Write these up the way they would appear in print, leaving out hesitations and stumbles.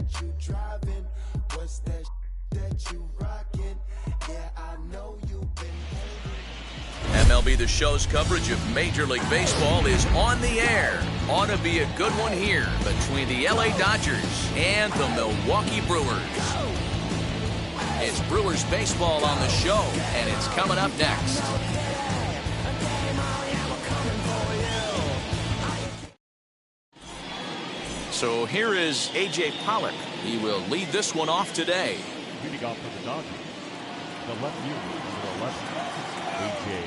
that you driving? What's that that you rocking? Yeah, I know you've been hating. MLB The Show's coverage of Major League Baseball is on the air. Ought to be a good one here between the LA Dodgers and the Milwaukee Brewers. It's Brewers baseball on the show, and it's coming up next. So here is A.J. Pollock. He will lead this one off today. Leading off for the Dodgers, the left fielder, number 11, A.J.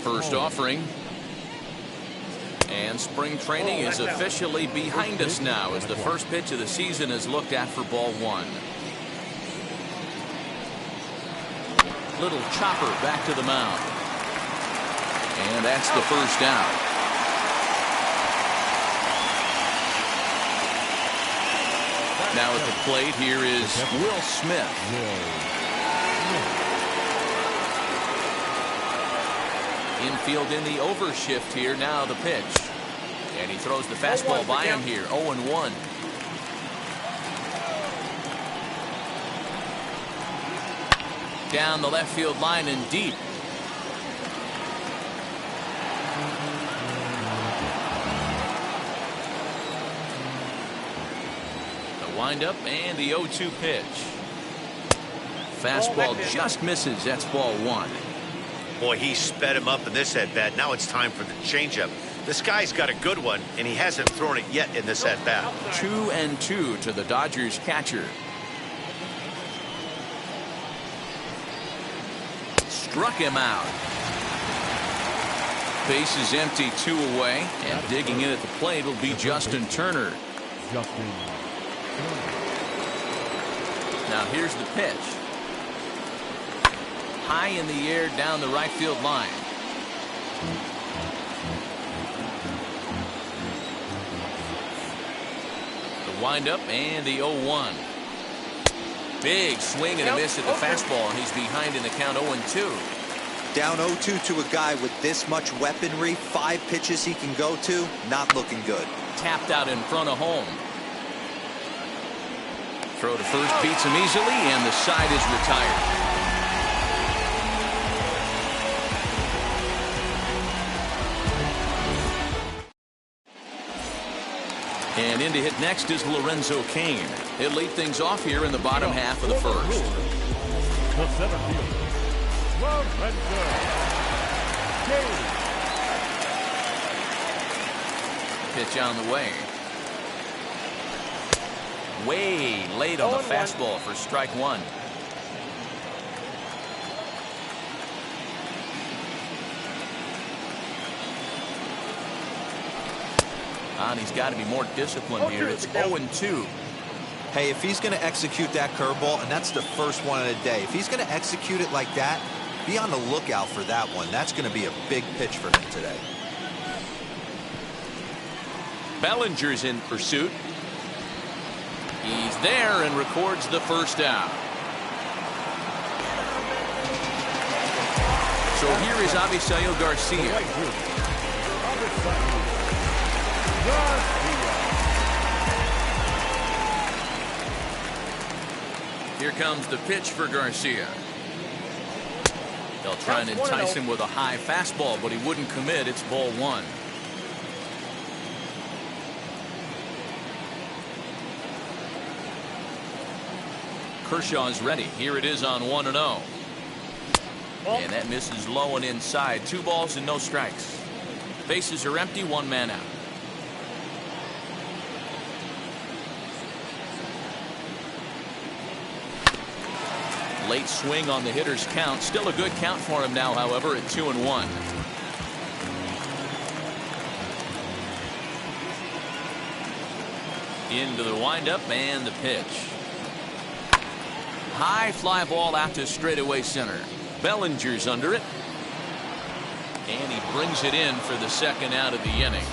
First offering. And spring training is officially behind us now as the first pitch of the season is looked at for ball one. Little chopper back to the mound. And that's the first down. Now at the plate, here is Will Smith. Infield in the overshift here. Now the pitch. And he throws the fastball by him here. 0-1. Down the left field line and deep. Windup and the 0-2 pitch. Fastball just misses. That's ball one. Boy, he sped him up in this at-bat. Now it's time for the changeup. This guy's got a good one, and he hasn't thrown it yet in this at-bat. 2-2 to the Dodgers catcher. Struck him out. Base is empty, 2 away, and digging in at the plate will be Justin Turner. Now here's the pitch. High in the air down the right field line. The windup and the 0-1. Big swing and a miss at the fastball, and he's behind in the count 0-2. Down 0-2 to a guy with this much weaponry, 5 pitches he can go to, not looking good. Tapped out in front of home. Throw to first beats him easily, and the side is retired. And in to hit next is Lorenzo Cain. He'll lead things off here in the bottom half of the first. The center fielder, Lorenzo Cain. Pitch on the way. Way late on the fastball for strike one. And he's got to be more disciplined here. It's 0-2. Hey, if he's going to execute that curveball, and that's the first one of the day, if he's going to execute it like that, be on the lookout for that one. That's going to be a big pitch for him today. Bellinger's in pursuit. He's there and records the first down. So here is Avisail Garcia. Here comes the pitch for Garcia. They'll try and entice him with a high fastball, but he wouldn't commit. It's ball one. Kershaw is ready. Here it is on 1-0. And that misses low and inside. 2 balls and no strikes. Bases are empty. 1 man out. Late swing on the hitter's count. Still a good count for him now, however, at 2-1. Into the windup and the pitch. High fly ball out to straightaway center. Bellinger's under it. And he brings it in for the second out of the inning.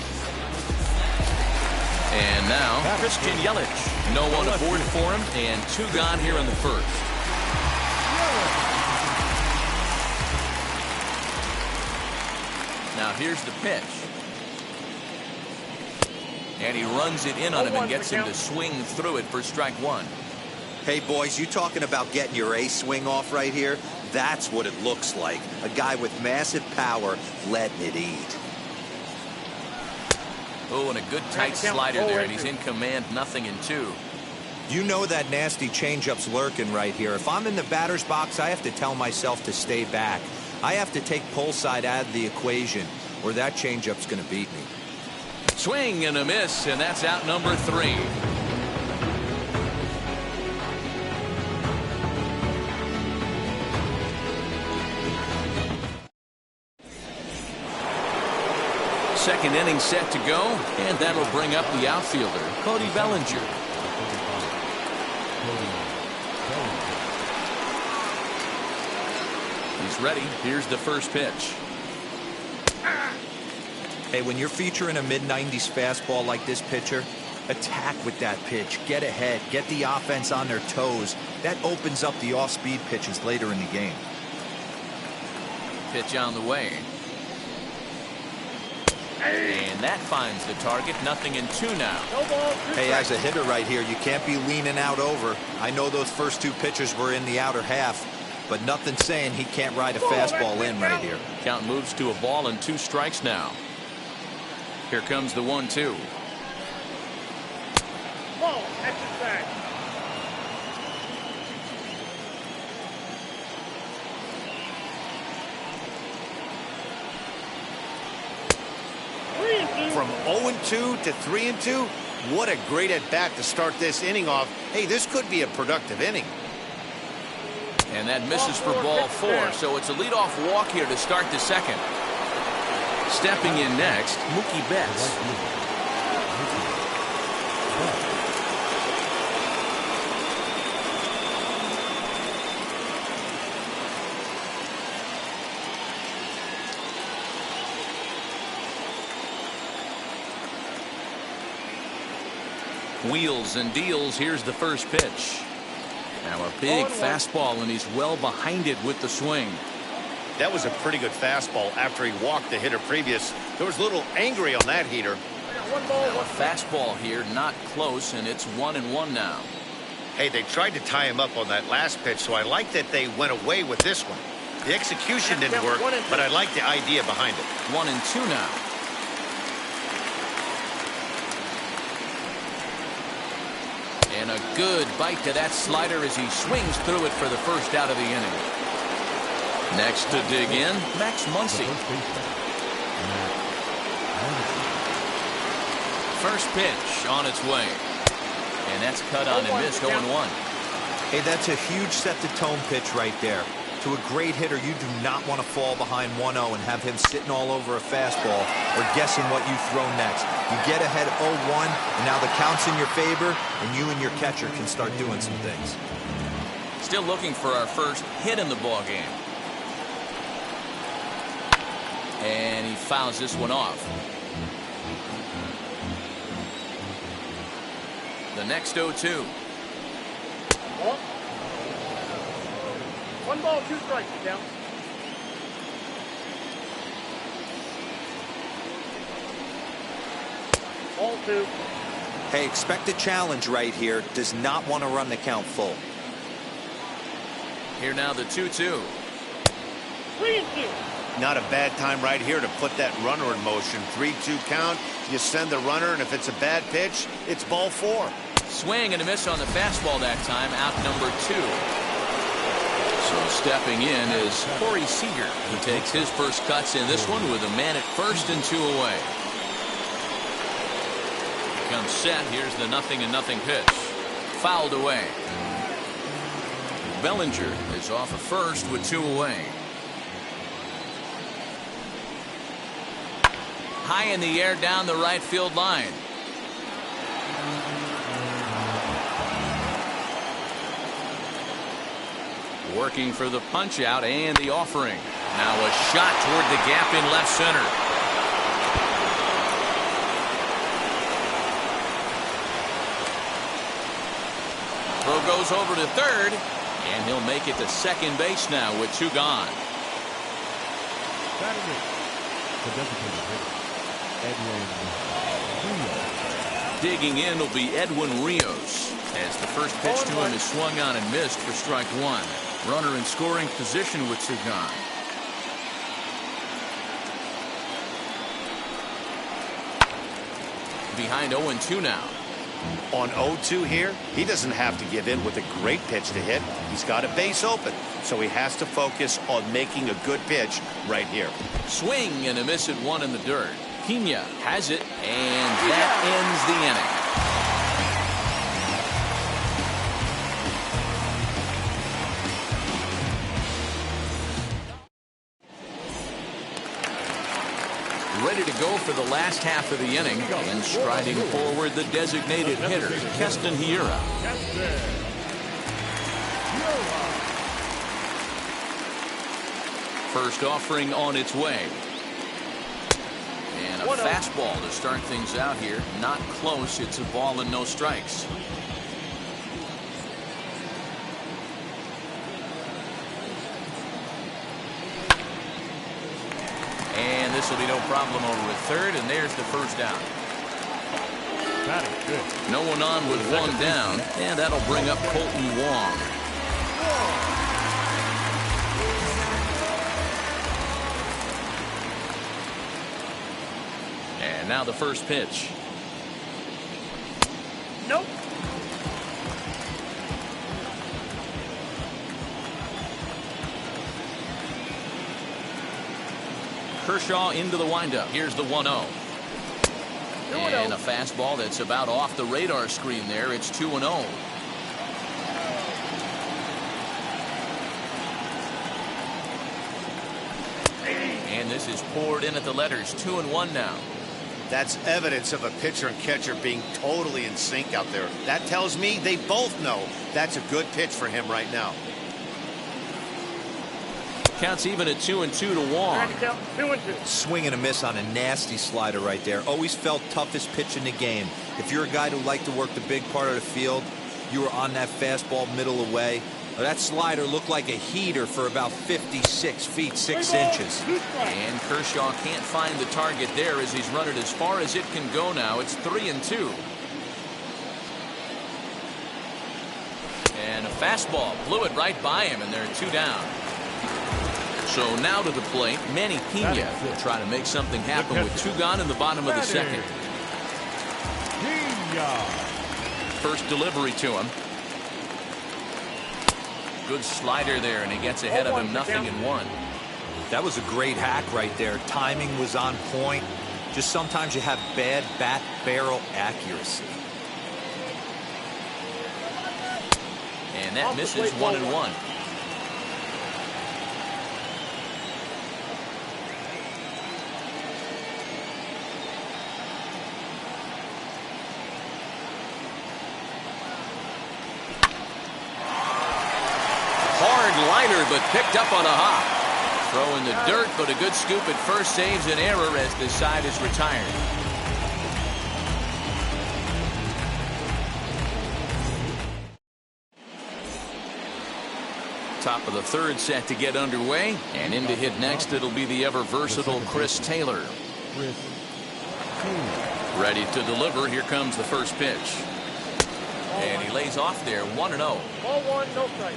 And now Christian Yelich. No one aboard for him, and 2 gone here in the first. Now here's the pitch. And he runs it in on him and gets him to swing through it for strike one. Hey, boys, you talking about getting your ace swing off right here? That's what it looks like. A guy with massive power letting it eat. Oh, and a good tight slider there, and he's in command, 0-2. You know that nasty changeup's lurking right here. If I'm in the batter's box, I have to tell myself to stay back. I have to take pull side out of the equation, or that changeup's going to beat me. Swing and a miss, and that's out number 3. Second inning set to go, and that'll bring up the outfielder, Cody Bellinger. He's ready. Here's the first pitch. Hey, when you're featuring a mid-90s fastball like this pitcher, attack with that pitch. Get ahead. Get the offense on their toes. That opens up the off-speed pitches later in the game. Pitch on the way. And that finds the target. 0-2 now. Hey, as a hitter right here, you can't be leaning out over. I know those first 2 pitches were in the outer half, but nothing saying he can't ride a fastball in right here. Count moves to a ball and 2 strikes now. Here comes the 1-2. From 0-2 to 3-2, what a great at-bat to start this inning off. Hey, this could be a productive inning. And that misses for ball 4, so it's a leadoff walk here to start the second. Stepping in next, Mookie Betts. Wheels and deals. Here's the first pitch. Now a big fastball, and he's well behind it with the swing. That was a pretty good fastball after he walked the hitter previous. There was a little angry on that heater. Now a fastball here, not close, and it's 1-1 now. Hey, they tried to tie him up on that last pitch, so I like that they went away with this one. The execution didn't work, but I like the idea behind it. 1-2 now. And a good bite to that slider as he swings through it for the first out of the inning. Next to dig in, Max Muncy. First pitch on its way. And that's cut on and missed. 0-1. Hey, that's a huge set-the-tone pitch right there. To a great hitter, you do not want to fall behind 1-0 and have him sitting all over a fastball or guessing what you throw next. You get ahead 0-1, and now the count's in your favor, and you and your catcher can start doing some things. Still looking for our first hit in the ball game. And he fouls this one off. The next 0-2. 1 ball, 2 strikes, down. Ball 2. Hey, expect a challenge right here. Does not want to run the count full. Here now the 2-2. 3-2. Not a bad time right here to put that runner in motion. 3-2 count. You send the runner, and if it's a bad pitch, it's ball 4. Swing and a miss on the fastball that time. Out number 2. So stepping in is Corey Seager. He takes his first cuts in this one with a man at first and 2 away. Comes set. Here's the 0-0 pitch. Fouled away. Bellinger is off of first with 2 away. High in the air down the right field line. Working for the punch out and the offering. Now a shot toward the gap in left center. Throw goes over to third, and he'll make it to second base now with 2 gone. Batting it, the designated hitter, Edwin Rio. Digging in will be Edwin Rios, as the first pitch to him is swung on and missed for strike one. Runner in scoring position with Sagan. Behind 0-2 now. On 0-2 here, he doesn't have to give in with a great pitch to hit. He's got a base open, so he has to focus on making a good pitch right here. Swing and a miss at one in the dirt. Pena has it, and that ends the inning. Ready to go for the last half of the inning, and striding forward the designated hitter, Keston Hiura. First offering on its way. And a fastball to start things out here. Not close. It's a ball and no strikes. And this will be no problem over at third, and there's the first down. That is good. No one on with one down, and that'll bring up Colton Wong. And now the first pitch. Nope. Kershaw into the windup. Here's the 1-0. And a fastball that's about off the radar screen there. It's 2-0. And this is poured in at the letters. 2-1 now. That's evidence of a pitcher and catcher being totally in sync out there. That tells me they both know that's a good pitch for him right now. Counts even at 2-2 to Wong. 2-2. Swing and a miss on a nasty slider right there. Always felt toughest pitch in the game. If you're a guy who liked to work the big part of the field, you were on that fastball middle away. That slider looked like a heater for about 56 feet 6 inches. And Kershaw can't find the target there as he's run it as far as it can go now. It's 3-2. And a fastball blew it right by him, and they're 2 down. So now to the plate, Manny Pena will try to make something happen with 2 gone in the bottom of the second. First delivery to him. Good slider there, and he gets ahead of him 0-1. That was a great hack right there. Timing was on point. Just sometimes you have bad bat barrel accuracy. And that misses 1-1. Liner, but picked up on a hop. Throw in the dirt, but a good scoop at first saves an error as the side is retired. Top of the third set to get underway, and in to hit next it'll be the ever versatile Chris Taylor. Ready to deliver. Here comes the first pitch, and he lays off there. 1-0. Ball 1, no strike.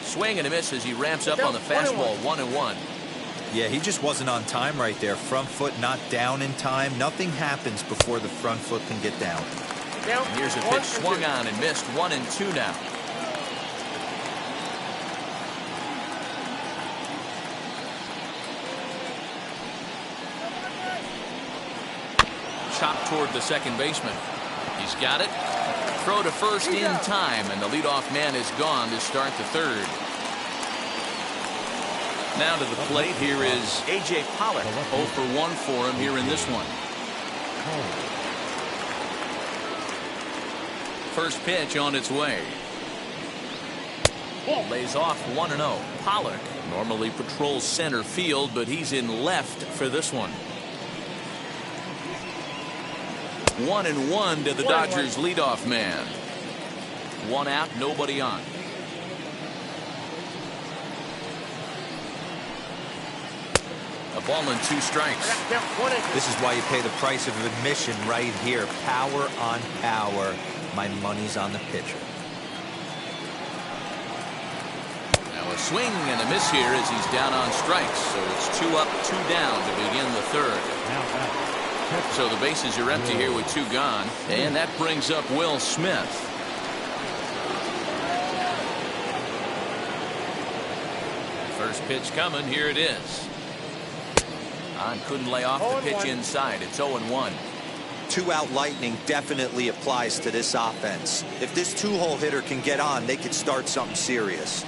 Swing and a miss as he ramps up on the fastball. 1-1. Yeah, he just wasn't on time right there. Front foot not down in time. Nothing happens before the front foot can get down. Here's a pitch swung on and missed. 1-2 now. Chop toward the second baseman. He's got it. Throw to first in time, and the leadoff man is gone to start the third. Now to the plate, here is A.J. Pollock. 0 for 1 for him here in this one. First pitch on its way. Lays off 1-0. Pollock normally patrols center field, but he's in left for this one. 1-1 to the Dodgers leadoff man. 1 out, nobody on. A ball and 2 strikes. This is why you pay the price of admission right here. Power on power. My money's on the pitcher. Now a swing and a miss here as he's down on strikes. So it's 2 up, 2 down to begin the third. So the bases are empty here with 2 gone. And that brings up Will Smith. First pitch coming. Here it is. Couldn't lay off the pitch inside. It's 0-1. 2-out lightning definitely applies to this offense. If this 2-hole hitter can get on, they could start something serious.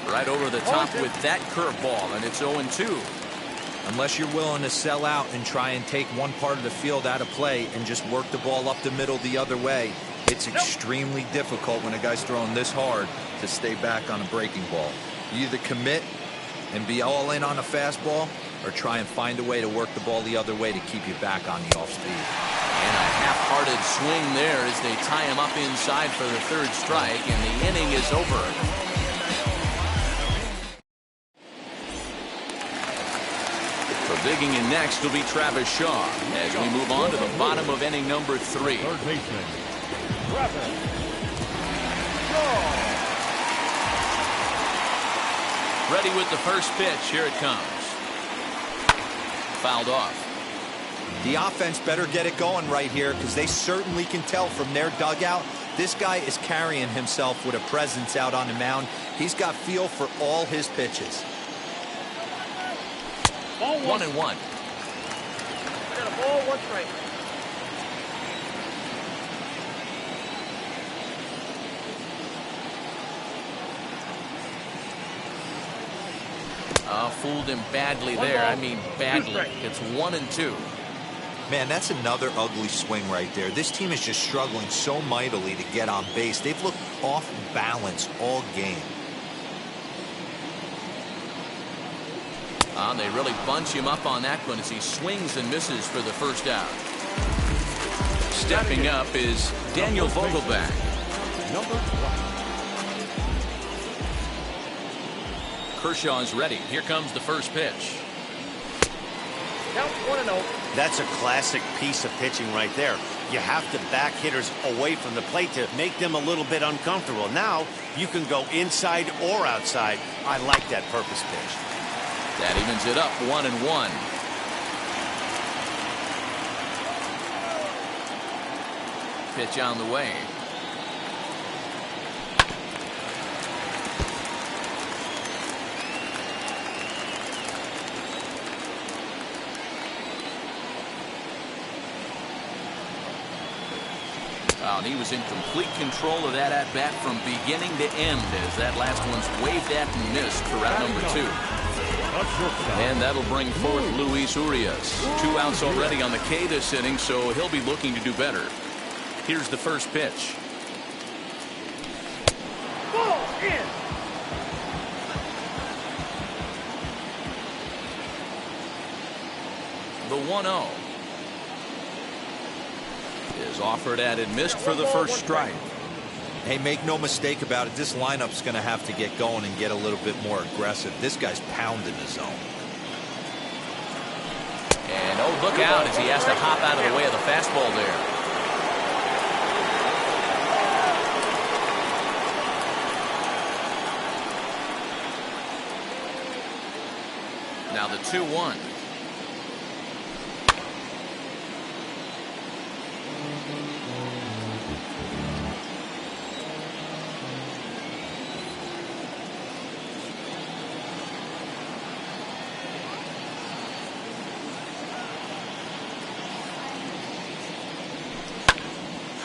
Right over the top with that curveball, and it's 0-2. Unless you're willing to sell out and try and take one part of the field out of play and just work the ball up the middle the other way, it's extremely difficult when a guy's throwing this hard to stay back on a breaking ball. You either commit and be all in on a fastball, or try and find a way to work the ball the other way to keep you back on the off speed. And a half-hearted swing there as they tie him up inside for the 3rd strike, and the inning is over. So digging in next will be Travis Shaw as we move on to the bottom of inning number 3. Third baseman, Travis Shaw. Ready with the first pitch. Here it comes. Fouled off. The offense better get it going right here, because they certainly can tell from their dugout this guy is carrying himself with a presence out on the mound. He's got feel for all his pitches. 1-1. I got a ball, 1 strike. Fooled him badly there. I mean badly. It's 1-2. Man, that's another ugly swing right there. This team is just struggling so mightily to get on base. They've looked off balance all game. They really bunch him up on that one as he swings and misses for the first out. Stepping up is Daniel Vogelback. Number 1. Kershaw is ready. Here comes the first pitch. Count 1-0. That's a classic piece of pitching right there. You have to back hitters away from the plate to make them a little bit uncomfortable. Now you can go inside or outside. I like that purpose pitch. That evens it up 1-1. Pitch on the way. And he was in complete control of that at-bat from beginning to end as that last one's waved at and missed for round number 2. And that'll bring forth Luis Urias. 2 outs already on the K this inning, so he'll be looking to do better. Here's the first pitch. Ball in. The 1-0 is offered at and missed for the first strike. Hey, make no mistake about it, this lineup's going to have to get going and get a little bit more aggressive. This guy's pounding the zone. And oh, look out as he has to hop out of the way of the fastball there. Now the 2-1.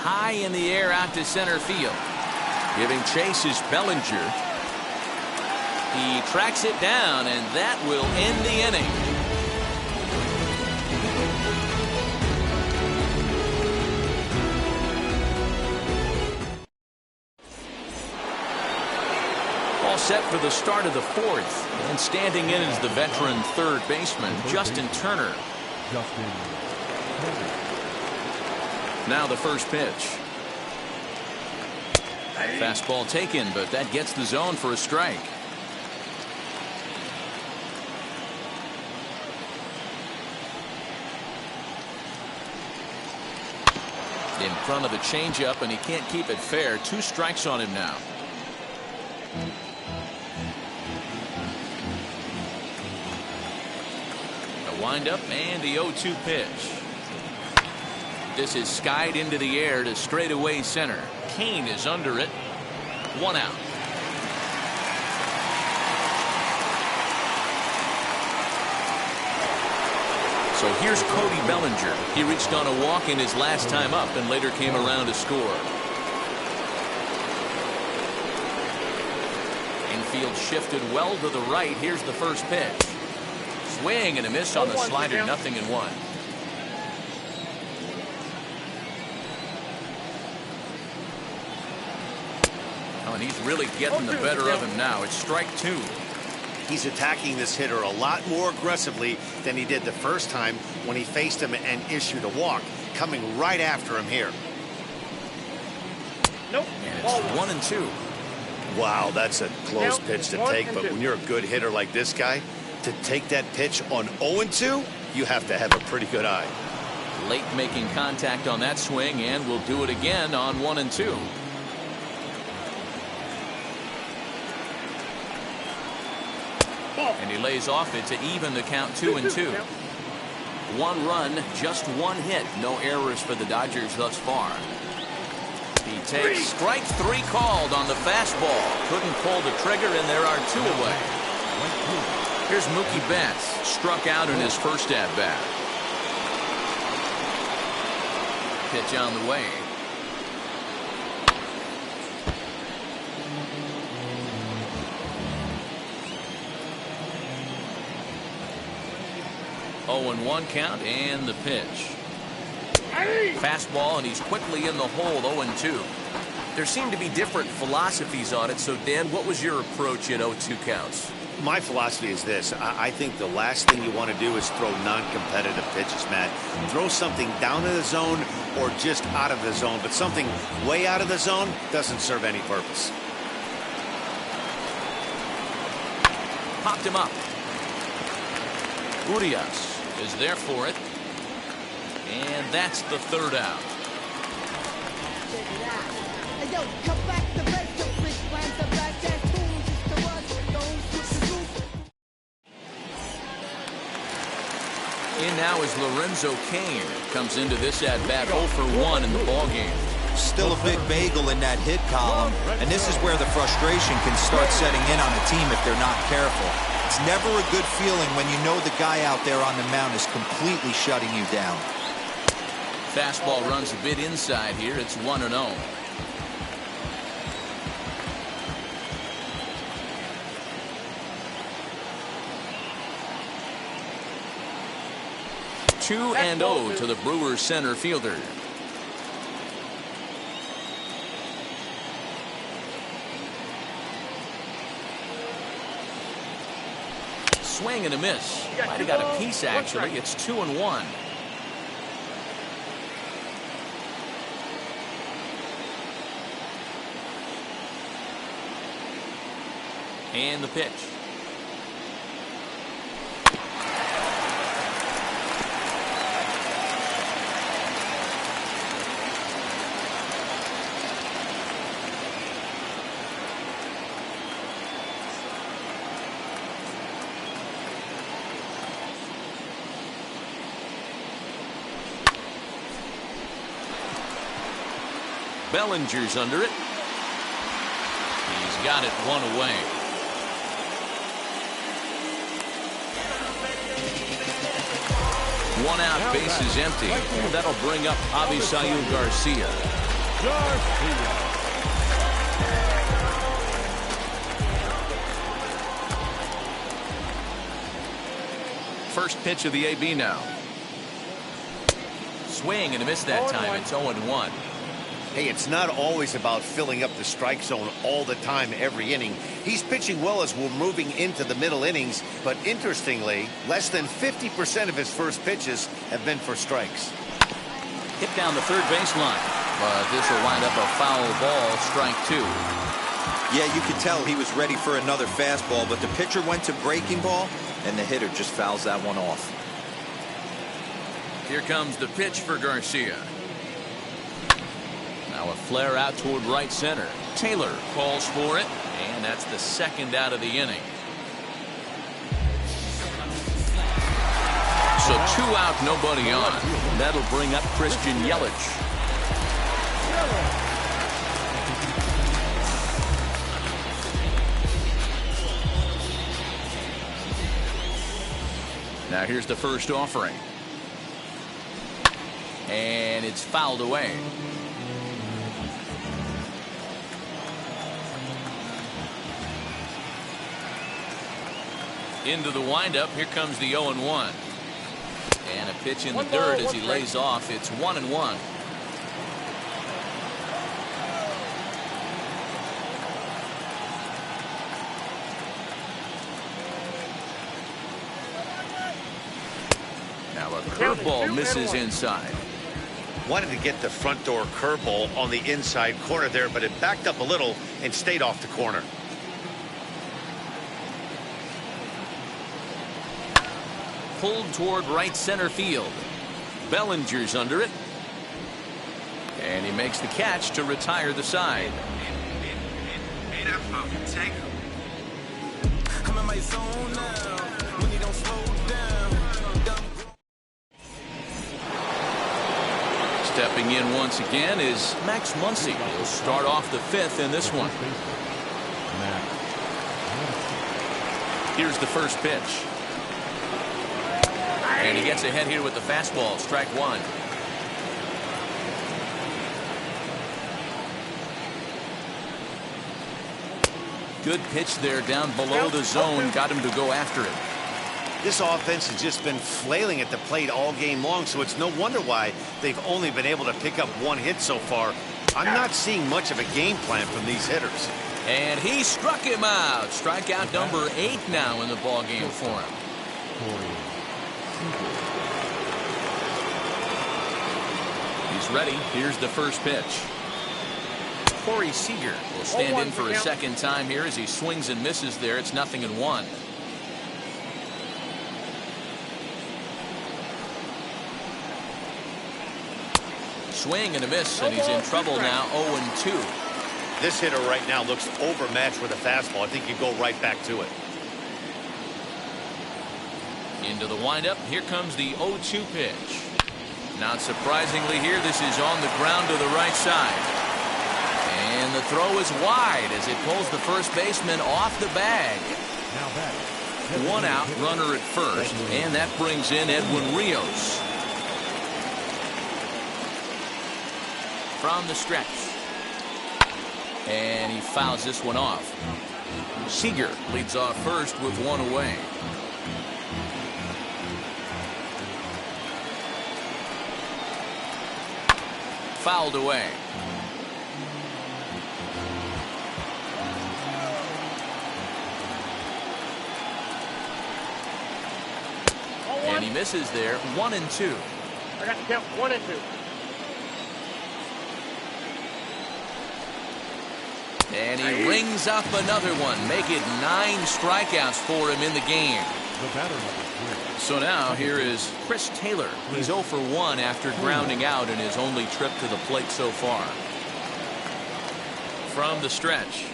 High in the air out to center field. Giving chase is Bellinger. He tracks it down, and that will end the inning. All set for the start of the 4th. And standing in is the veteran third baseman, Justin Turner. Now the first pitch. Fastball taken, but that gets the zone for a strike. In front of the changeup, and he can't keep it fair. 2 strikes on him now. The windup and the 0-2 pitch. This is skied into the air to straightaway center. Kane is under it. 1 out. So here's Cody Bellinger. He reached on a walk in his last time up and later came around to score. Infield shifted well to the right. Here's the first pitch. Swing and a miss on the slider. 0-1. Oh, and he's really getting the better of him now. It's strike 2. He's attacking this hitter a lot more aggressively than he did the first time when he faced him and issued a walk. Coming right after him here. Nope. And it's 1-2. Wow, that's a close pitch to take, but when you're a good hitter like this guy, to take that pitch on 0-2, you have to have a pretty good eye. Late making contact on that swing, and will do it again on 1-2. And he lays off it to even the count 2-2. 1 run, just 1 hit. No errors for the Dodgers thus far. He takes strike 3 called on the fastball. Couldn't pull the trigger, and there are 2 away. Here's Mookie Betts. Struck out in his first at-bat. Pitch on the way. Oh, and 1 count, and the pitch. Fastball, and he's quickly in the hole. 0-2. There seem to be different philosophies on it. So, Dan, what was your approach at 0-2 counts? My philosophy is this. I think the last thing you want to do is throw non-competitive pitches, Matt. Throw something down in the zone or just out of the zone, but something way out of the zone doesn't serve any purpose. Popped him up. Urias is there for it. And that's the 3rd out. In now is Lorenzo Cain. Comes into this at-bat 0 for 1 in the ballgame. Still a big bagel in that hit column, and this is where the frustration can start setting in on a team if they're not careful. It's never a good feeling when you know the guy out there on the mound is completely shutting you down. Fastball runs a bit inside here. It's 1-0. Two and 0 to the Brewers center fielder. Swing and a miss. Might have got a piece, actually. It's 2-1. And the pitch. Bellinger's under it. He's got it 1 away. One out, bases empty, and that'll bring up Avisail Garcia. First pitch of the AB now. Swing and a miss that time. It's 0-1. Hey, it's not always about filling up the strike zone all the time every inning. He's pitching well as we're moving into the middle innings, but interestingly, less than 50% of his first pitches have been for strikes. Hit down the third baseline, but this will wind up a foul ball, strike 2. Yeah, you could tell he was ready for another fastball, but the pitcher went to breaking ball, and the hitter just fouls that one off. Here comes the pitch for Garcia. Now a flare out toward right center. Taylor calls for it, and that's the second out of the inning. So 2 out, nobody on. That'll bring up Christian Yelich. Now here's the first offering. And it's fouled away. Into the windup. Here comes the 0-1. And a pitch in the dirt as he lays off. It's 1-1. Now a curveball misses inside. Wanted to get the front door curveball on the inside corner there, but it backed up a little and stayed off the corner. Pulled toward right center field. Bellinger's under it. And he makes the catch to retire the side. I'm in my zone now. When you don't slow down. Stepping in once again is Max Muncy. He'll start off the 5th in this one. Here's the first pitch. And he gets ahead here with the fastball. Strike 1. Good pitch there down below the zone. Got him to go after it. This offense has just been flailing at the plate all game long, so it's no wonder why they've only been able to pick up 1 hit so far. I'm not seeing much of a game plan from these hitters. And he struck him out. Strikeout number 8 now in the ballgame for him. He's ready. Here's the first pitch. Corey Seager will stand in for a second time here as he swings and misses there. It's 0-1. Swing and a miss, and he's in trouble now. 0-2. This hitter right now looks overmatched with a fastball. I think you go right back to it. Into the windup. Here comes the 0-2 pitch. Not surprisingly here, this is on the ground to the right side. And the throw is wide as it pulls the first baseman off the bag. 1 out, runner at first, and that brings in Edwin Rios. From the stretch. And he fouls this one off. Seager leads off first with 1 away. Fouled away. And he misses there. 1-2. I got to count 1 and 2. And he rings up another one. Make it 9 strikeouts for him in the game. So now here is Chris Taylor. He's 0 for 1 after grounding out in his only trip to the plate so far. From the stretch.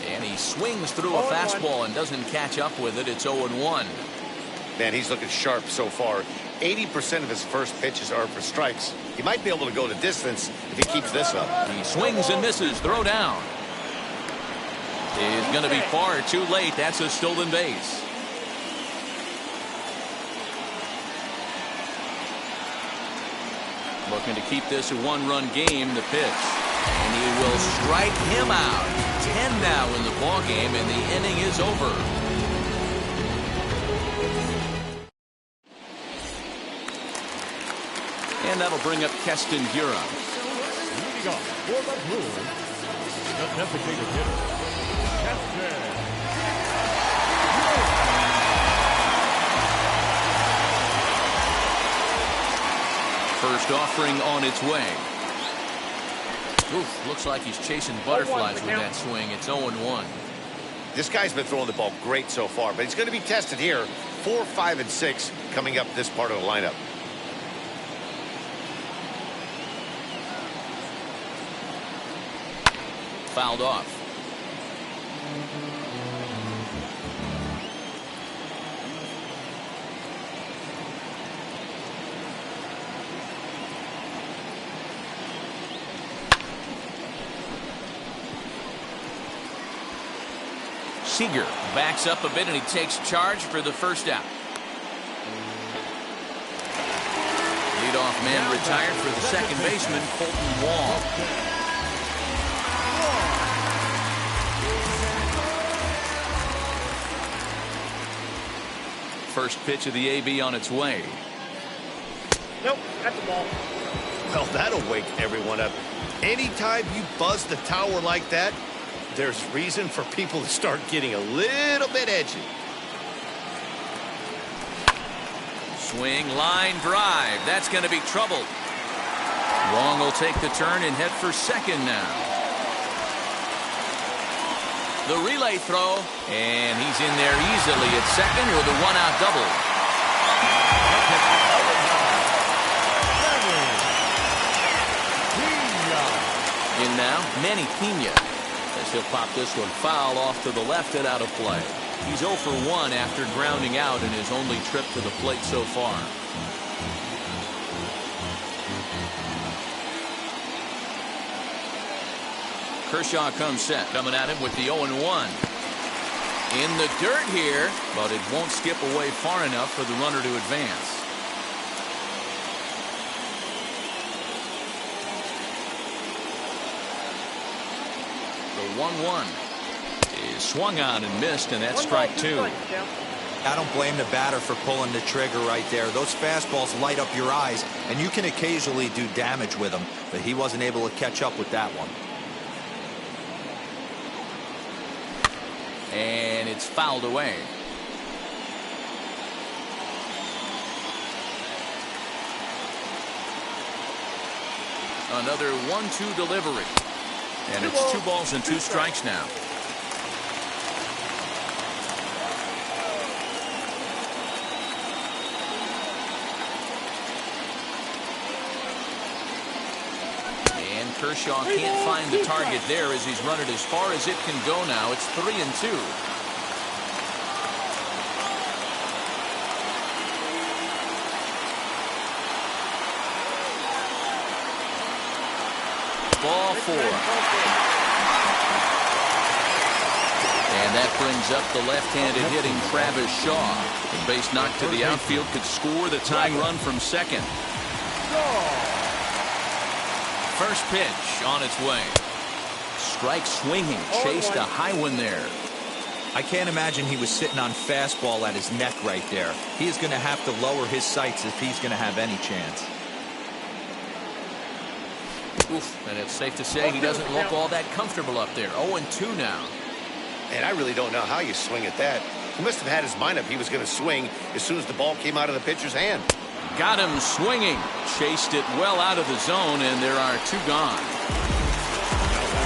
And he swings through a fastball and doesn't catch up with it. It's 0-1. Man, he's looking sharp so far. 80% of his first pitches are for strikes. He might be able to go the distance if he keeps this up. He swings and misses. Throw down. Is going to be far too late. That's a stolen base. Looking to keep this a 1-run game. The pitch. And he will strike him out. 10 now in the ballgame, and the inning is over. And that'll bring up Keston Hiura. Leading off for the Brewers, the designated hitter, Keston. First offering on its way. Oof, looks like he's chasing butterflies with that swing. It's 0-1. This guy's been throwing the ball great so far, but he's going to be tested here. 4, 5, and 6 coming up this part of the lineup. fouled off. Seager backs up a bit and he takes charge for the first out. Leadoff man retired for the second baseman, Colton Wall. First pitch of the AB on its way. Nope, that's the ball. Well, that'll wake everyone up. Anytime you buzz the tower like that, there's reason for people to start getting a little bit edgy. Swing, line drive. That's going to be trouble. Wong will take the turn and head for second now. The relay throw, and he's in there easily at second with a one-out double. In now, Manny Pena, as he'll pop this one foul off to the left and out of play. He's 0 for 1 after grounding out in his only trip to the plate so far. Kershaw comes set, coming at him with the 0-1. In the dirt here, but it won't skip away far enough for the runner to advance. The 1-1 is swung on and missed, and that's strike two. I don't blame the batter for pulling the trigger right there. Those fastballs light up your eyes, and you can occasionally do damage with them, but he wasn't able to catch up with that one. And it's fouled away. Another 1-2 delivery. And it's 2 balls and 2 strikes now. And Kershaw can't find the target there as he's run it as far as it can go now. It's 3-2. Ball 4. And that brings up the left-handed hitting Travis Shaw. The base knock to the outfield could score the tying run from second. First pitch on its way. Strike swinging, chased a high one there. I can't imagine he was sitting on fastball at his neck right there. He is going to have to lower his sights if he's going to have any chance. Oof, and it's safe to say he doesn't look all that comfortable up there. 0-2 now. And I really don't know how you swing at that. He must have had his mind up he was going to swing as soon as the ball came out of the pitcher's hand. Got him swinging. Chased it well out of the zone, and there are 2 gone.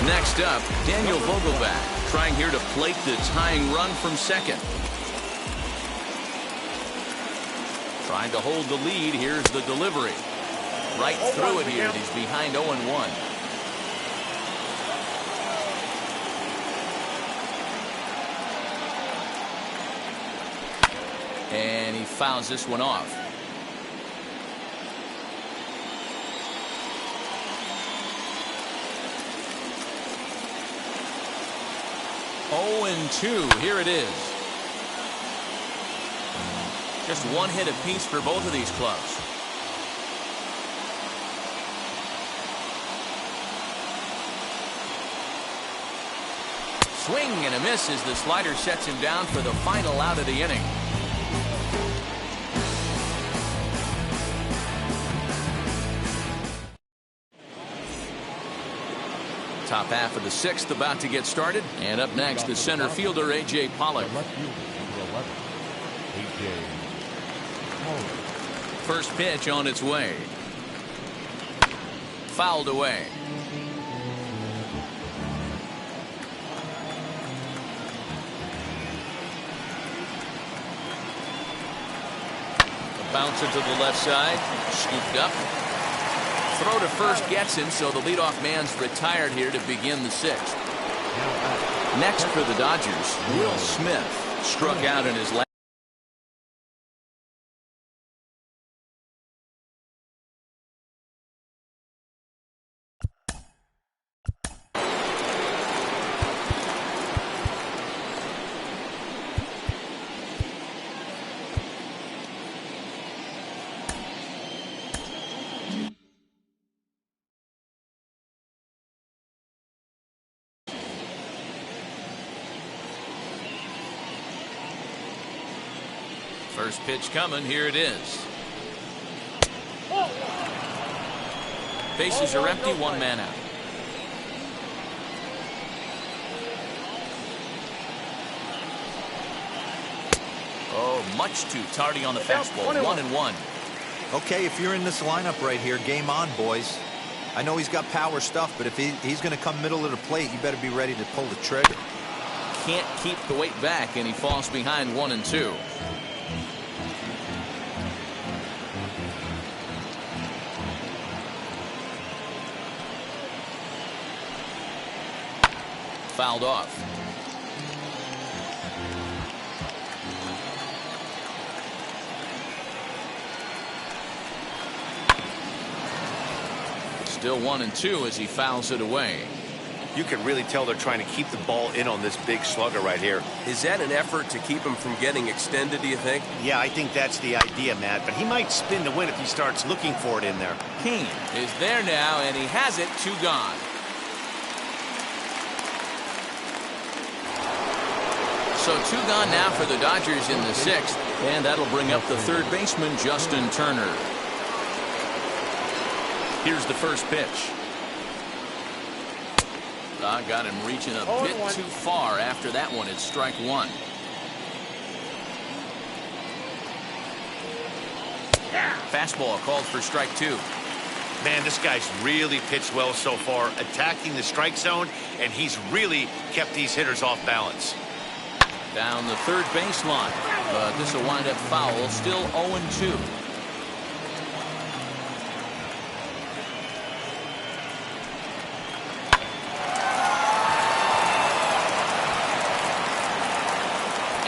Next up, Daniel Vogelbach, trying here to plate the tying run from second. Trying to hold the lead. Here's the delivery. Right through it here. He's behind 0-1. And he fouls this one off. Oh-2. Here it is. Just 1 hit apiece for both of these clubs. Swing and a miss as the slider sets him down for the final out of the inning. Top half of the 6th about to get started. And up next, the center fielder, A.J. Pollock. First pitch on its way. Fouled away. Bouncer to the left side, scooped up. Throw to first gets him, so the leadoff man's retired here to begin the 6th. Next for the Dodgers, Will Smith struck out in his last. First pitch coming. Here it is. Bases are empty. One man out. Oh, much too tardy on the fastball. 1-1. Okay, if you're in this lineup right here, game on, boys. I know he's got power stuff, but if he's going to come middle of the plate, you better be ready to pull the trigger. Can't keep the weight back, and he falls behind 1-2. Fouled off. Still 1-2 as he fouls it away. You can really tell they're trying to keep the ball in on this big slugger right here. Is that an effort to keep him from getting extended, do you think? Yeah, I think that's the idea, Matt. But he might spin to win if he starts looking for it in there. Kane is there now, and he has it. 2 gone. So 2 gone now for the Dodgers in the 6th, and that'll bring up the third baseman, Justin Turner. Here's the first pitch. Got him reaching a bit too far after that one. It's strike 1. Fastball called for strike 2. Man, this guy's really pitched well so far, attacking the strike zone, and he's really kept these hitters off balance. Down the third baseline, but this will wind up foul. Still 0-2.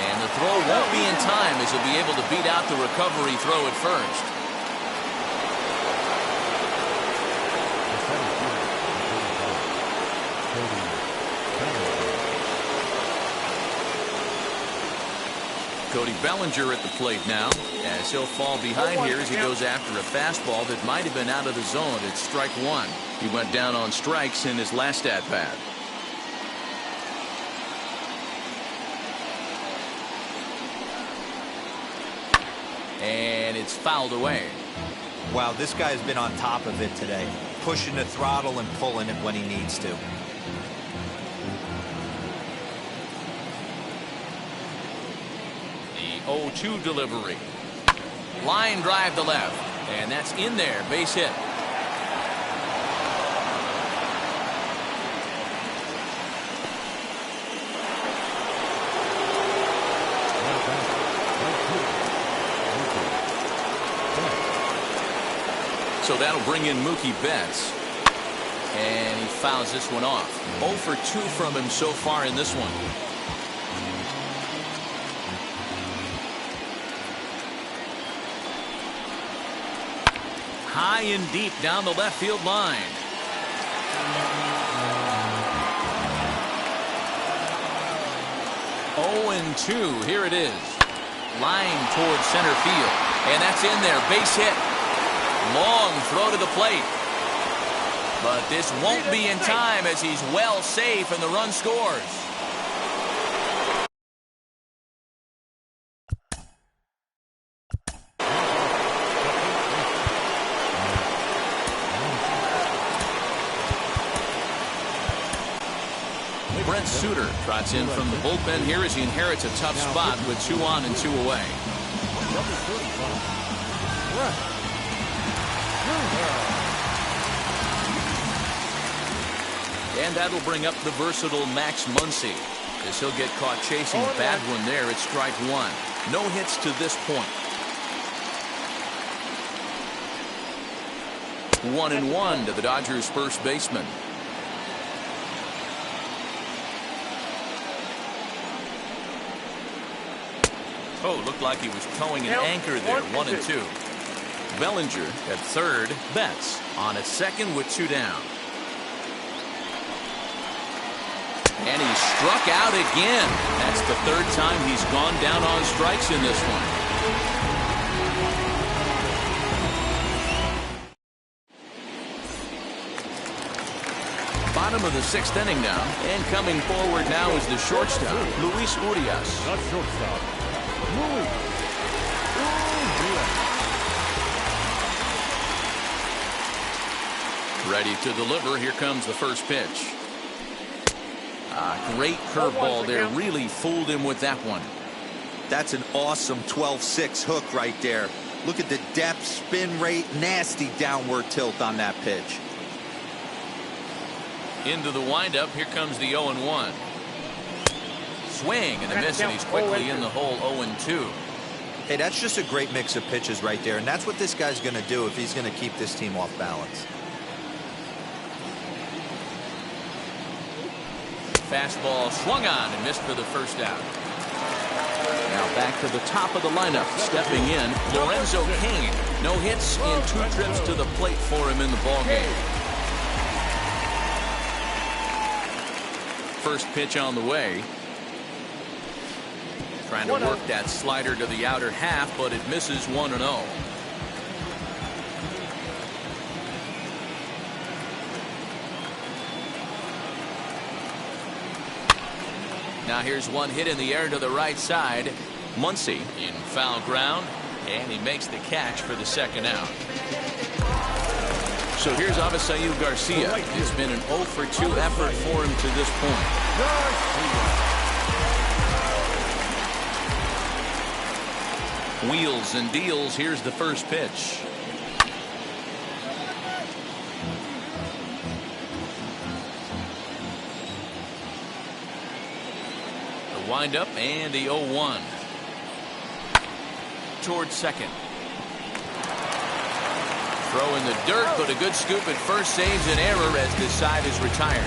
And the throw won't be in time as he'll be able to beat out the recovery throw at first. Cody Bellinger at the plate now, as he'll fall behind here as he goes after a fastball that might have been out of the zone. It's strike 1. He went down on strikes in his last at-bat. And it's fouled away. Wow, this guy's been on top of it today, pushing the throttle and pulling it when he needs to. The 0-2 delivery. Line drive to left, and that's in there. Base hit. So that'll bring in Mookie Betts. And he fouls this one off. 0 for 2 from him so far in this one. High and deep down the left field line. Oh and 2. Here it is. Line towards center field. And that's in there. Base hit. Long throw to the plate. But this won't be in time as he's well safe and the run scores. Brent Suter trots in from the bullpen here as he inherits a tough spot with 2 on and 2 away. And that'll bring up the versatile Max Muncy as he'll get caught chasing a bad one there at strike 1. No hits to this point. 1-1 to the Dodgers first baseman. Oh, looked like he was towing an anchor there. 1 and 2. Bellinger at third. Betts on at second with 2 down. And he struck out again. That's the third time he's gone down on strikes in this one. Bottom of the 6th inning now. And coming forward now is the shortstop, Luis Urias. The shortstop, Luis Urias. Ready to deliver. Here comes the first pitch. Great curveball there. Really fooled him with that one. That's an awesome 12-6 hook right there. Look at the depth, spin rate, nasty downward tilt on that pitch. Into the windup. Here comes the 0-1. Swing and a miss, and he's quickly in the hole. 0-2. Hey, that's just a great mix of pitches right there, and that's what this guy's going to do if he's going to keep this team off balance. Fastball swung on and missed for the first out. Now back to the top of the lineup. Stepping in, Lorenzo Cain. No hits in 2 trips to the plate for him in the ballgame. First pitch on the way. Trying to work that slider to the outer half, but it misses 1-0. Now here's one hit in the air to the right side. Muncy in foul ground, and he makes the catch for the second out. So here's Avisail Garcia. It's been an 0-for-2 effort for him to this point. Wheels and deals. Here's the first pitch. Wind up and the 0-1 towards second. Throw in the dirt, but a good scoop at first saves an error as this side is retired.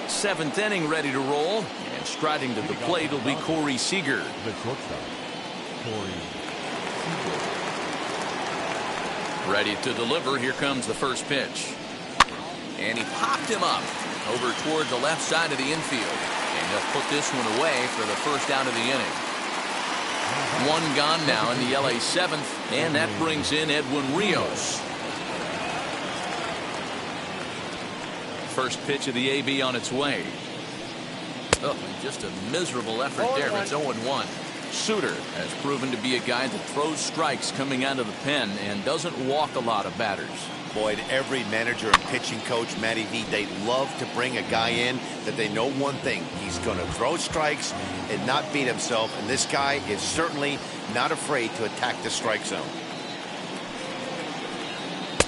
Seventh inning ready to roll, and striding to the plate will be Corey Seager. The shortstop, Corey Seager. Ready to deliver. Here comes the first pitch. And he popped him up over toward the left side of the infield. And he'll put this one away for the first out of the inning. One gone now in the LA 7th. And that brings in Edwin Rios. First pitch of the AB on its way. Oh, just a miserable effort there. It's 0-1. Suter has proven to be a guy that throws strikes coming out of the pen and doesn't walk a lot of batters. Boyd, every manager and pitching coach, Matty V, they love to bring a guy in that they know one thing. He's going to throw strikes and not beat himself, and this guy is certainly not afraid to attack the strike zone.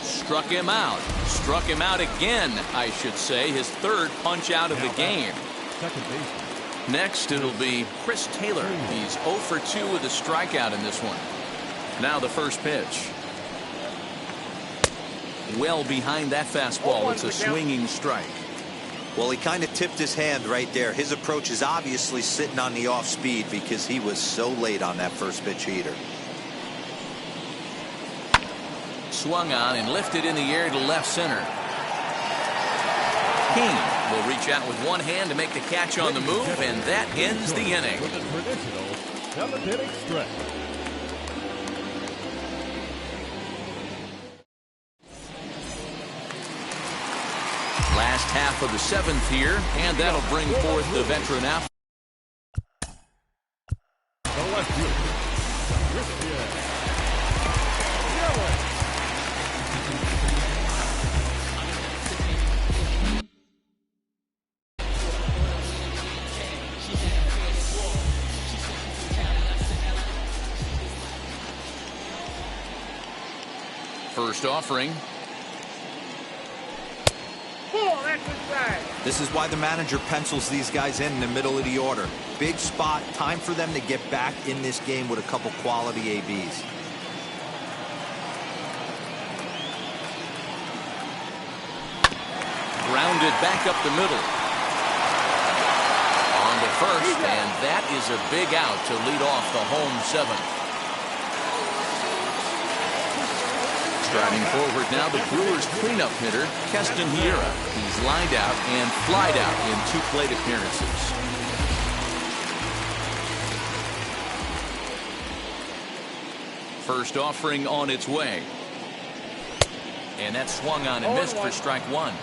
Struck him out. Struck him out again, I should say. His third punch out of the game. Second base. Next, it'll be Chris Taylor. He's 0-for-2 with a strikeout in this one. Now the first pitch. Well behind that fastball. It's a swinging strike. Well, he kind of tipped his hand right there. His approach is obviously sitting on the off speed because he was so late on that first pitch heater. Swung on and lifted in the air to left center. King will reach out with one hand to make the catch on the move, and that ends the inning. With a traditional 7th-inning stretch. Last half of the 7th here, and that'll bring forth the veteran out. The left fielder, Christian Yelich. First offering. This is why the manager pencils these guys in the middle of the order. Big spot, time for them to get back in this game with a couple quality ABs. Grounded back up the middle. On to first, and that is a big out to lead off the home seventh. Striding forward now, the Brewers' cleanup hitter, Keston Hiura. He's lined out and flied out in 2 plate appearances. First offering on its way. And that swung on and missed for strike 1.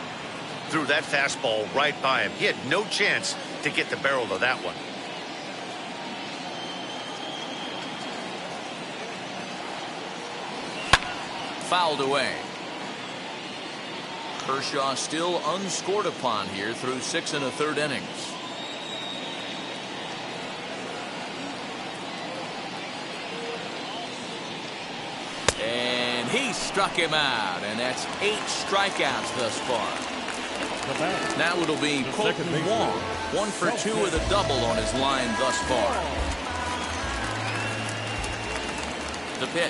Threw that fastball right by him. He had no chance to get the barrel of that one. Fouled away. Kershaw still unscored upon here through 6 1/3 innings. And he struck him out, and that's 8 strikeouts thus far. Now it'll be Colton Wong, 1 for 2 with a double on his line thus far. The pitch.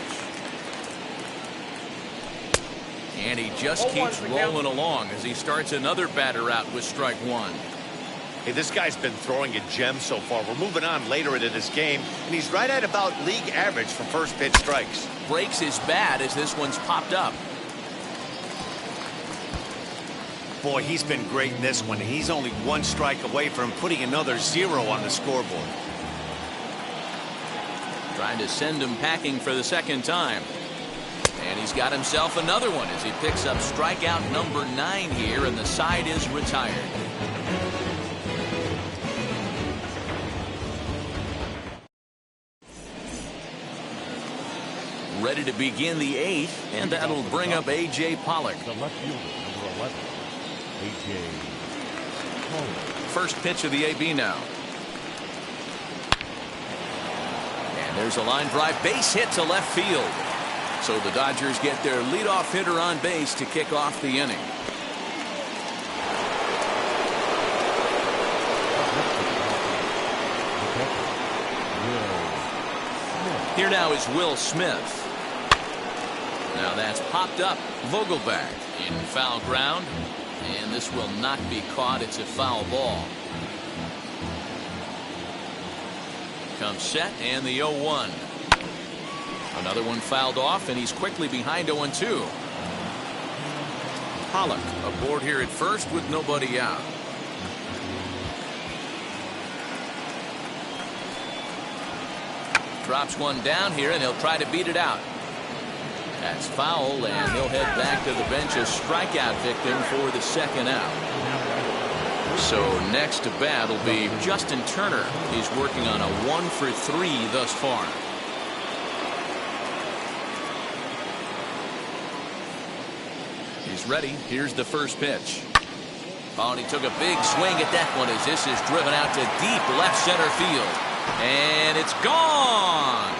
And he just keeps rolling along as he starts another batter out with strike 1. Hey, this guy's been throwing a gem so far. We're moving on later into this game, and he's right at about league average for first pitch strikes. Breaks his bat as this one's popped up. Boy, he's been great in this one. He's only 1 strike away from putting another 0 on the scoreboard. Trying to send him packing for the second time. And he's got himself another one as he picks up strikeout number 9 here, and the side is retired. Ready to begin the 8th, and that'll bring up A.J. Pollock. The left fielder, number 11, A.J. Pollock. First pitch of the AB now. And there's a line drive, base hit to left field. So the Dodgers get their leadoff hitter on base to kick off the inning. Here now is Will Smith. Now that's popped up. Vogelback in foul ground. And this will not be caught. It's a foul ball. Comes set and the 0-1. Another one fouled off, and he's quickly behind 0-2. Pollock aboard here at first with nobody out. Drops one down here, and he'll try to beat it out. That's foul, and he'll head back to the bench, a strikeout victim for the second out. So next to bat will be Justin Turner. He's working on a 1 for 3 thus far. He's ready. Here's the first pitch. Oh, and he took a big swing at that one as this is driven out to deep left center field. And it's gone.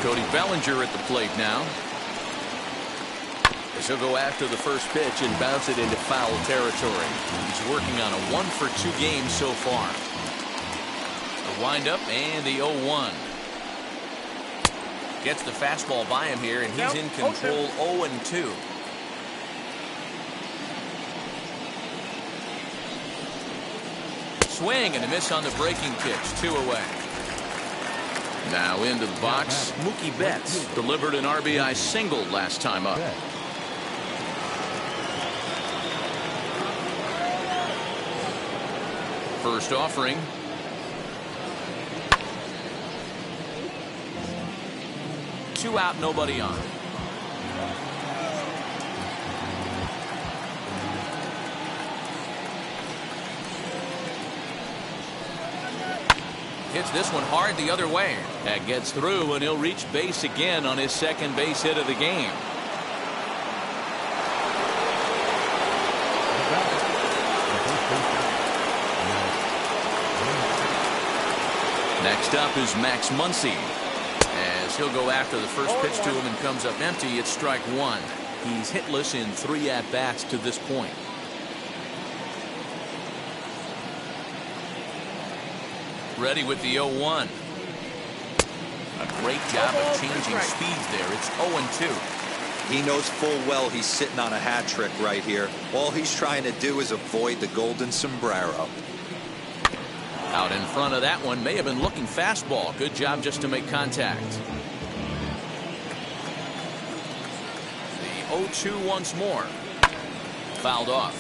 Cody Bellinger at the plate now. He'll go after the first pitch and bounce it into foul territory. He's working on a 1 for 2 game so far. The windup and the 0-1. Gets the fastball by him here, and he's in control. 0-2. Swing and a miss on the breaking pitch. 2 away. Now into the box, Mookie Betts delivered an RBI single last time up. First offering. Two out, nobody on. Hits this one hard the other way. That gets through, and he'll reach base again on his second base hit of the game. Next up is Max Muncy, as he'll go after the first pitch to him and comes up empty. It's strike 1. He's hitless in 3 at-bats to this point. Ready with the 0-1. A great job of changing speeds there. It's 0-2. He knows full well he's sitting on a hat trick right here. All he's trying to do is avoid the golden sombrero. Out in front of that one, may have been looking fastball. Good job just to make contact. The 0-2 once more. Fouled off.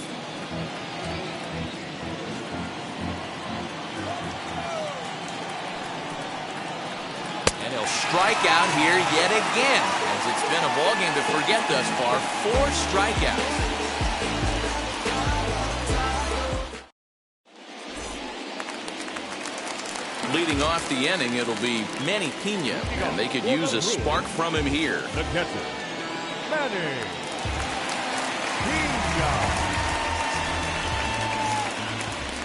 And he'll strike out here yet again, as it's been a ball game to forget thus far. 4 strikeouts. Leading off the inning, it'll be Manny Pena, and they could use a spark from him here. The catcher, Manny Pena.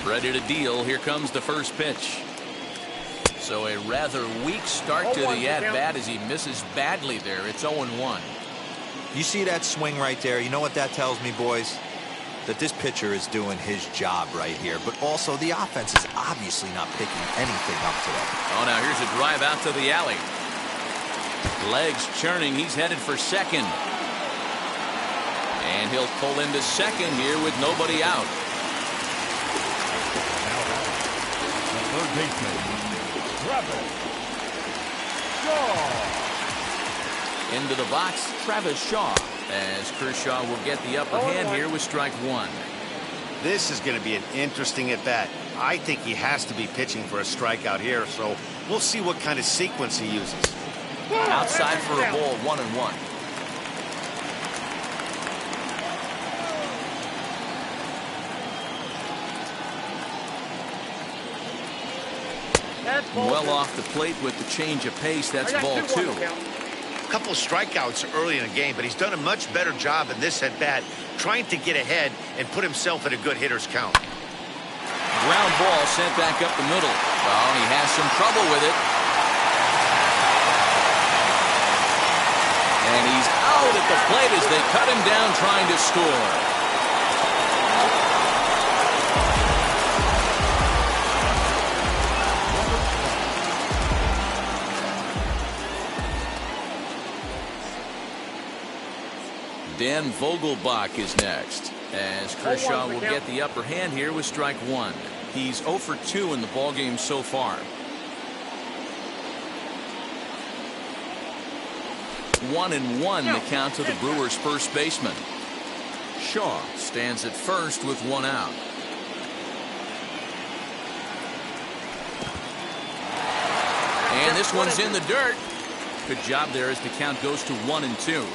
Ready to deal. Here comes the first pitch. So a rather weak start to the at-bat as he misses badly there. It's 0-1. You see that swing right there? You know what that tells me, boys? That this pitcher is doing his job right here. But also, the offense is obviously not picking anything up today. Oh, now here's a drive out to the alley. Legs churning. He's headed for second. And he'll pull into second here with nobody out. The third baseman, Travis Shaw. Into the box, Travis Shaw, as Kershaw will get the upper hand here with strike 1. This is going to be an interesting at bat. I think he has to be pitching for a strikeout here, so we'll see what kind of sequence he uses. Outside for a ball, 1-1. Well off the plate with the change of pace. That's ball 2. A couple of strikeouts early in the game, but he's done a much better job in this at bat, trying to get ahead and put himself in a good hitter's count. Ground ball sent back up the middle. Well, he has some trouble with it. And he's out at the plate as they cut him down trying to score. Dan Vogelbach is next, as Kershaw will get the upper hand here with strike 1. He's 0 for 2 in the ballgame so far. 1-1 the count to the Brewers' first baseman. Shaw stands at first with 1 out. And this one's in the dirt. Good job there as the count goes to 1-2.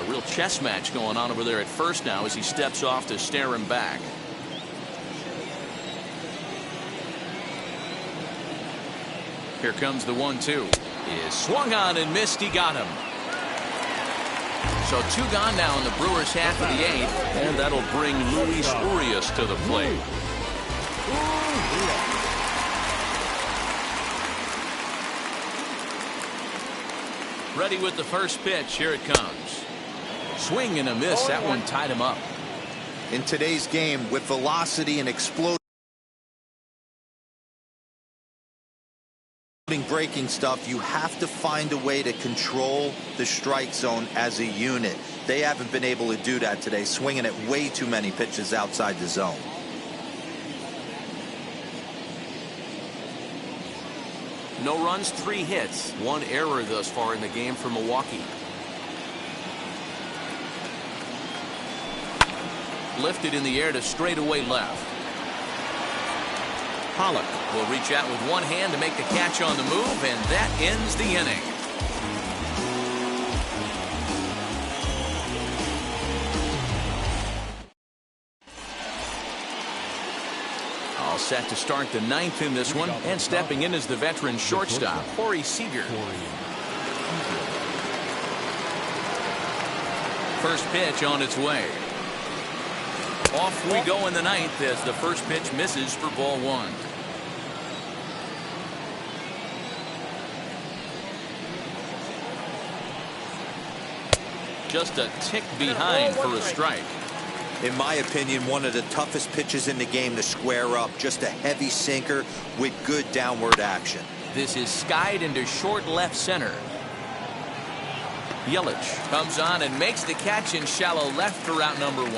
Real chess match going on over there at first now as he steps off to stare him back. Here comes the 1-2. Is swung on and missed. He got him. So 2 gone now in the Brewers' half of the 8th, and that'll bring Luis Urias to the plate. Ready with the first pitch. Here it comes. Swing and a miss. That one tied him up. In today's game, with velocity and exploding breaking stuff, you have to find a way to control the strike zone as a unit. They haven't been able to do that today, swinging at way too many pitches outside the zone. No runs, 3 hits, 1 error thus far in the game for Milwaukee. Lifted in the air to straightaway left. Pollock will reach out with one hand to make the catch on the move, and that ends the inning. All set to start the 9th in this one, and stepping in is the veteran shortstop, Corey Seager. First pitch on its way. Off we go in the 9th as the first pitch misses for ball 1. Just a tick behind for a strike. In my opinion, one of the toughest pitches in the game to square up. Just a heavy sinker with good downward action. This is skied into short left center. Yelich comes on and makes the catch in shallow left for out number 1.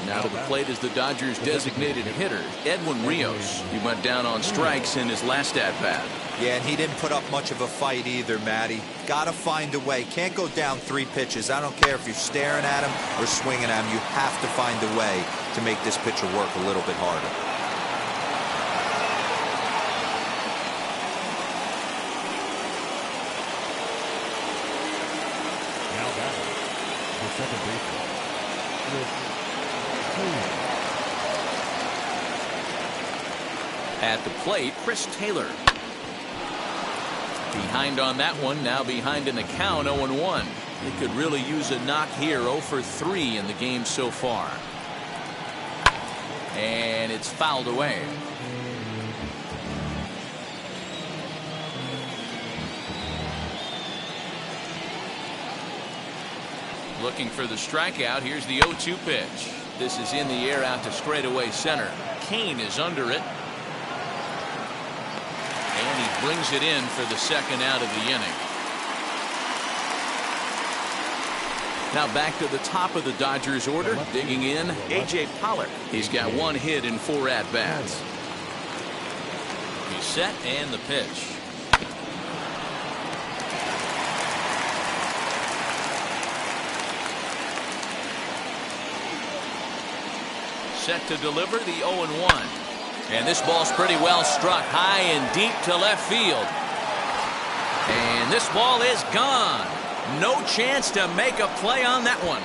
Now to the plate is the Dodgers' designated hitter, Edwin Rios. He went down on strikes in his last at-bat. Yeah, and he didn't put up much of a fight either, Matty. Got to find a way. Can't go down 3 pitches. I don't care if you're staring at him or swinging at him. You have to find a way to make this pitcher work a little bit harder. Now back, the second baseman. At the plate, Chris Taylor. Behind on that one, now behind in the count, 0-1. They could really use a knock here, 0 for 3 in the game so far. And it's fouled away. Looking for the strikeout. Here's the 0-2 pitch. This is in the air out to straightaway center. Kane is under it. And he brings it in for the second out of the inning. Now back to the top of the Dodgers order. Digging in, A.J. Pollock. He's got 1 hit in 4 at-bats. He's set and the pitch. Set to deliver the 0-1. And this ball's pretty well struck high and deep to left field. And this ball is gone. No chance to make a play on that one.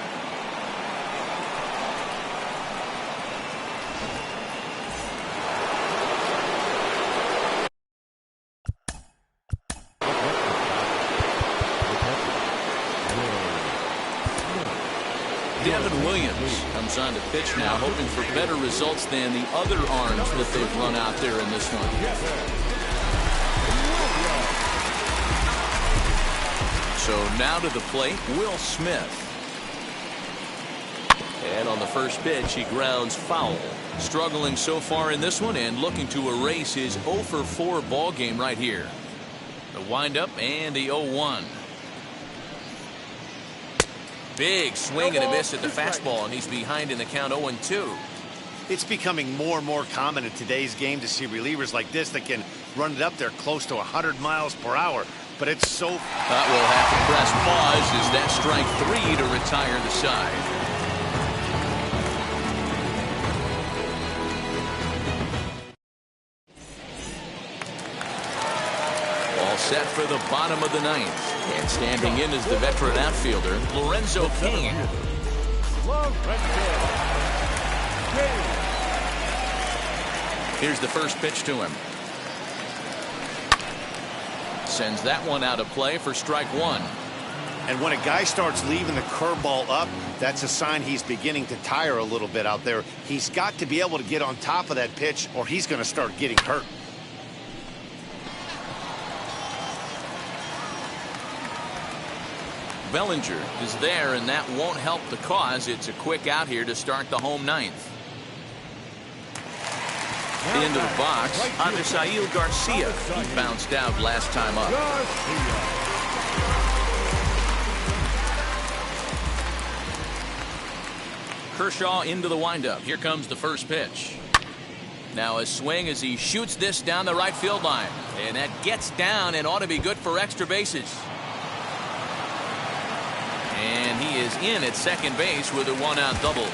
Devin Williams comes on to pitch now, hoping for better results than the other arms that they've run out there in this one. So now to the plate, Will Smith. And on the first pitch, he grounds foul. Struggling so far in this one and looking to erase his 0 for 4 ball game right here. The windup and the 0-1. Big swing and a miss at the fastball, and he's behind in the count 0-2. It's becoming more and more common in today's game to see relievers like this that can run it up there close to 100 miles per hour. But it's so... That will have to press pause as that strike 3 to retire the side. All set for the bottom of the 9th. And standing in is the veteran outfielder, Lorenzo King. Here's the first pitch to him. Sends that one out of play for strike 1. And when a guy starts leaving the curveball up, that's a sign he's beginning to tire a little bit out there. He's got to be able to get on top of that pitch or he's going to start getting hurt. Bellinger is there, and that won't help the cause. It's a quick out here to start the home 9th. Into the box, Avisail Garcia. He bounced out last time up. Kershaw into the windup. Here comes the first pitch. Now a swing as he shoots this down the right field line. And that gets down and ought to be good for extra bases. And he is in at second base with a 1-out double.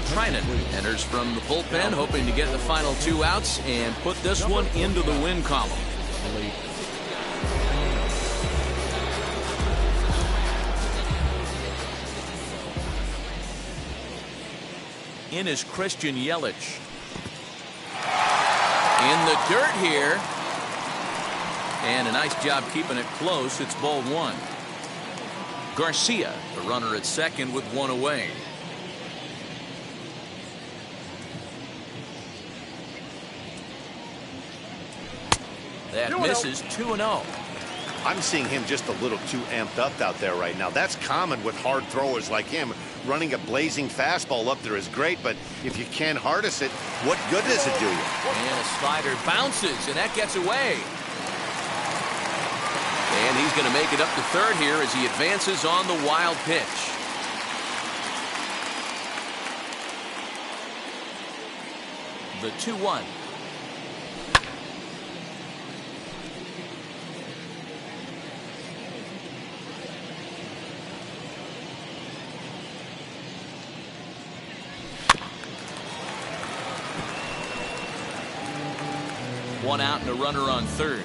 Trinan enters from the bullpen, hoping to get the final 2 outs and put this one into the win column. In is Christian Yelich. In the dirt here. And a nice job keeping it close. It's ball one. Garcia, the runner at second with one away. That misses 2-0. I'm seeing him just a little too amped up out there right now. That's common with hard throwers like him. Running a blazing fastball up there is great, but if you can't harness it, what good does it do you? And a slider bounces, and that gets away. And he's going to make it up to third here as he advances on the wild pitch. The 2-1. One out and a runner on third.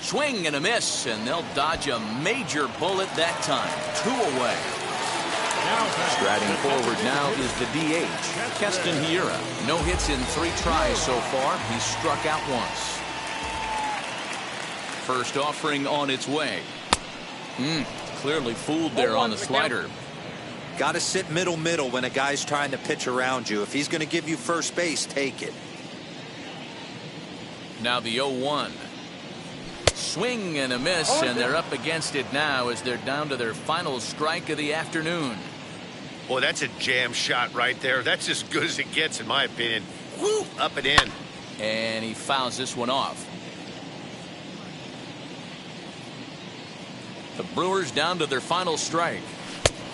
Swing and a miss, and they'll dodge a major bullet that time. 2 away. Striding forward now is the DH, Keston Hiura. No hits in 3 tries so far. He's struck out once. First offering on its way. Clearly fooled there on the slider. Got to sit middle when a guy's trying to pitch around you. If he's going to give you first base, take it. Now the 0-1. Swing and a miss, and they're up against it now as they're down to their final strike of the afternoon. Boy, that's a jam shot right there. That's as good as it gets, in my opinion. Woo! Up and in. And he fouls this one off. The Brewers down to their final strike.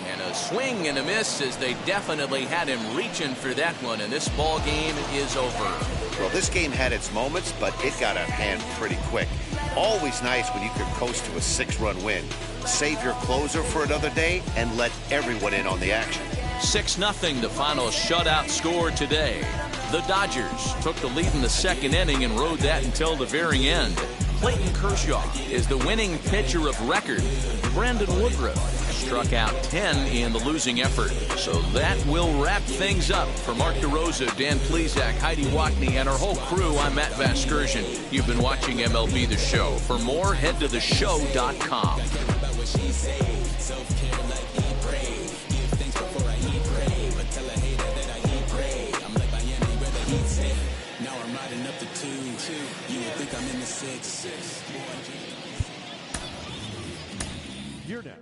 And a swing and a miss as they definitely had him reaching for that one, and this ball game is over. Well, this game had its moments, but it got out of hand pretty quick. Always nice when you could coast to a 6-run win. Save your closer for another day and let everyone in on the action. 6-0 the final shutout score today. The Dodgers took the lead in the second inning and rode that until the very end. Clayton Kershaw is the winning pitcher of record. Brandon Woodruff struck out 10 in the losing effort. So that will wrap things up. For Mark DeRosa, Dan Plesac, Heidi Watney, and our whole crew, I'm Matt Vasgersian. You've been watching MLB The Show. For more, head to theshow.com. Now I'm riding up the 2. You would think I'm in the 6. Here now.